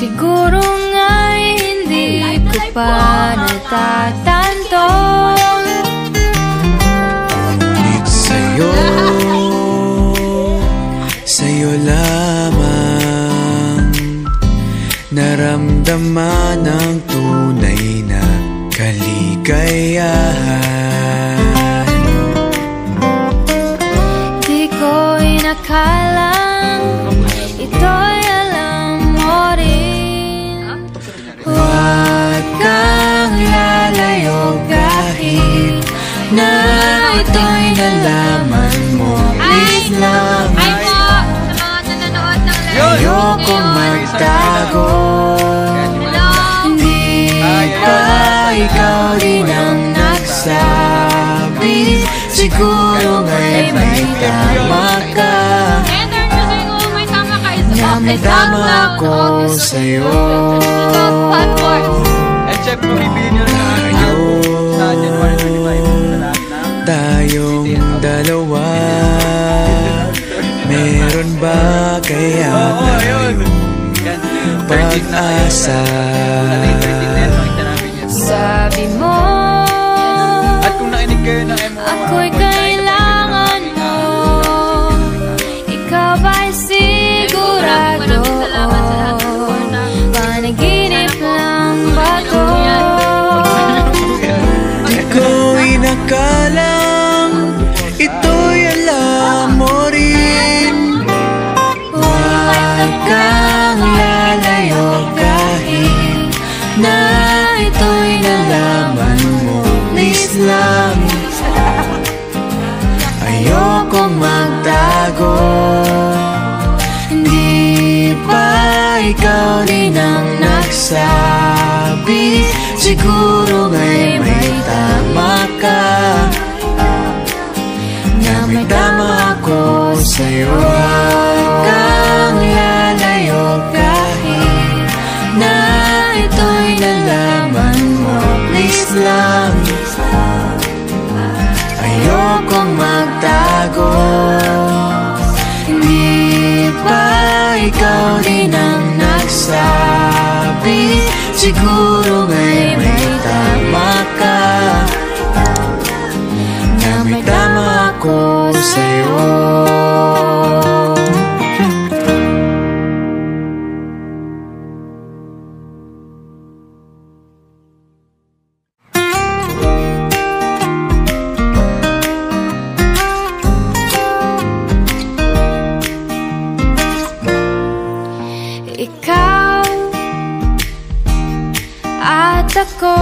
Siguro nga'y hindi ko pa natatanto. Sa'yo lamang naramdaman ang tunay na kaligayahan. Di ko inakalang ito'y alam mo rin. Huwag kang lalayo kahit na ito'y nalaman mo. Please lang, ayokong magtago. Hindi pa ikaw din ang nagsabi. Siguro nga'y may tama ka. Namadama ako sa'yo. Tayong dalawa, meron ba kaya tayong pag-asa? Sabi mo, at kung nakinig kayo ng MO, ako'y kailangan mo. Ikaw ba'y sigurado? Panaginip lang ba to? Di ko inakalang ito'y alam mo rin. Huwag kang lalayo kahit na ito'y nalaman mo. Please lang, ayokong magtago. Hindi pa ikaw din ang nagsabi. Siguro nga'y may tama ka. Na may tama ako sa'yo. Huwag kang lalayo kahit na ito'y nalaman mo. Please lang, ayokong magtago. Hindi pa ikaw din ang nagsabi. Siguro nga'y may tama ka. Na may tama ako sa'yo. Ikaw at ako